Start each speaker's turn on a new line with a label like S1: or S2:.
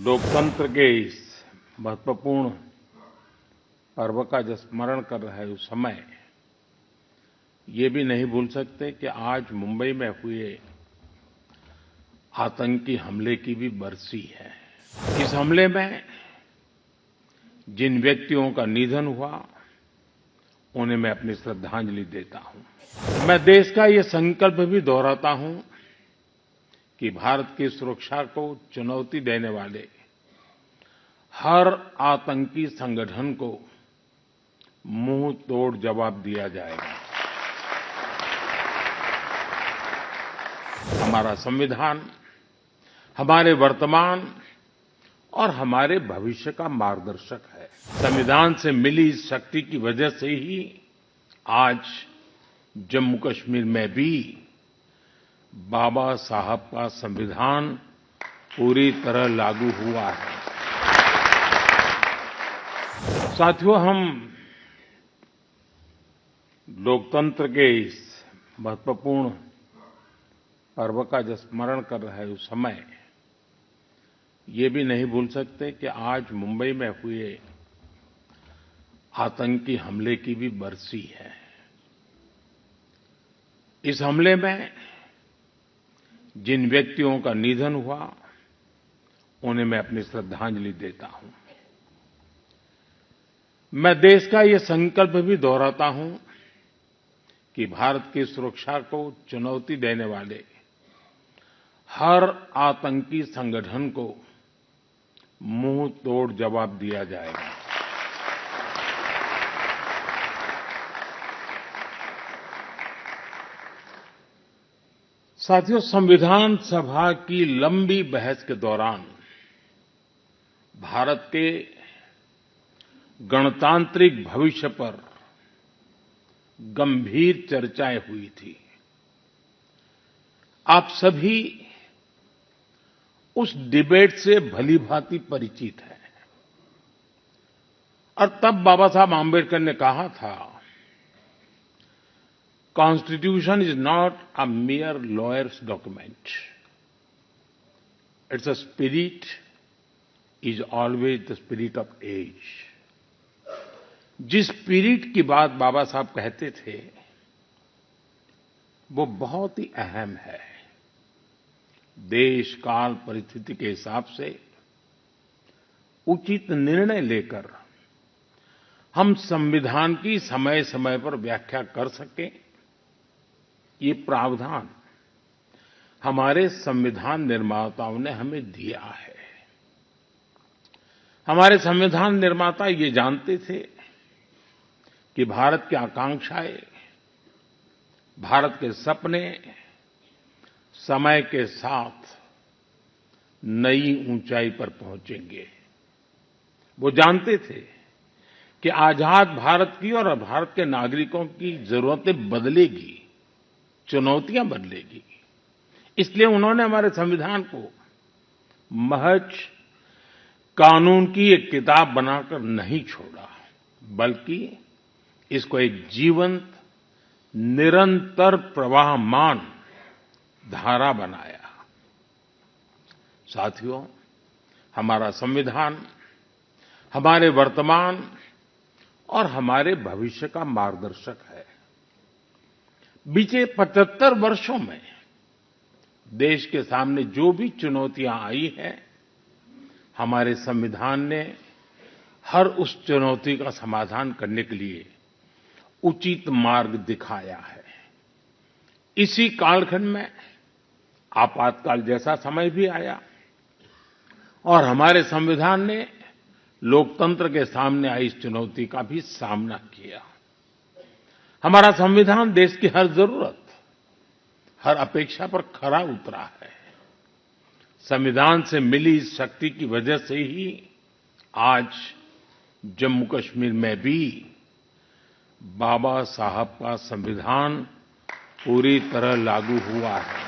S1: लोकतंत्र के इस महत्वपूर्ण पर्व का जब स्मरण कर रहे उस समय ये भी नहीं भूल सकते कि आज मुंबई में हुए आतंकी हमले की भी बरसी है। इस हमले में जिन व्यक्तियों का निधन हुआ उन्हें मैं अपनी श्रद्धांजलि देता हूं। मैं देश का ये संकल्प भी दोहराता हूं कि भारत की सुरक्षा को चुनौती देने वाले हर आतंकी संगठन को मुंह तोड़ जवाब दिया जाएगा। हमारा संविधान हमारे वर्तमान और हमारे भविष्य का मार्गदर्शक है। संविधान से मिली इस शक्ति की वजह से ही आज जम्मू कश्मीर में भी बाबा साहब का संविधान पूरी तरह लागू हुआ है। साथियों, हम लोकतंत्र के इस महत्वपूर्ण पर्व का जब स्मरण कर रहे उस समय ये भी नहीं भूल सकते कि आज मुंबई में हुए आतंकी हमले की भी बरसी है। इस हमले में जिन व्यक्तियों का निधन हुआ उन्हें मैं अपनी श्रद्धांजलि देता हूं। मैं देश का ये संकल्प भी दोहराता हूं कि भारत की सुरक्षा को चुनौती देने वाले हर आतंकी संगठन को मुंह तोड़ जवाब दिया जाएगा। साथियों, संविधान सभा की लंबी बहस के दौरान भारत के गणतांत्रिक भविष्य पर गंभीर चर्चाएं हुई थी। आप सभी उस डिबेट से भलीभांति परिचित हैं और तब बाबा साहब आम्बेडकर ने कहा था, constitution is not a mere lawyer's document. Its spirit is always the spirit of age. जिस स्पिरिट की बात बाबा साहब कहते थे वो बहुत ही अहम है। देश काल परिस्थिति के हिसाब से उचित निर्णय लेकर हम संविधान की समय समय पर व्याख्या कर सकें, ये प्रावधान हमारे संविधान निर्माताओं ने हमें दिया है। हमारे संविधान निर्माता ये जानते थे कि भारत की आकांक्षाएं, भारत के सपने समय के साथ नई ऊंचाई पर पहुंचेंगे। वो जानते थे कि आजाद भारत की और भारत के नागरिकों की जरूरतें बदलेगी, चुनौतियां बदलेगी। इसलिए उन्होंने हमारे संविधान को महज कानून की एक किताब बनाकर नहीं छोड़ा, बल्कि इसको एक जीवंत, निरंतर प्रवाहमान धारा बनाया। साथियों, हमारा संविधान हमारे वर्तमान और हमारे भविष्य का मार्गदर्शक है। बीते 75 वर्षों में देश के सामने जो भी चुनौतियां आई हैं, हमारे संविधान ने हर उस चुनौती का समाधान करने के लिए उचित मार्ग दिखाया है। इसी कालखंड में आपातकाल जैसा समय भी आया और हमारे संविधान ने लोकतंत्र के सामने आई इस चुनौती का भी सामना किया। हमारा संविधान देश की हर जरूरत, हर अपेक्षा पर खरा उतरा है। संविधान से मिली इस शक्ति की वजह से ही आज जम्मू कश्मीर में भी बाबा साहब का संविधान पूरी तरह लागू हुआ है।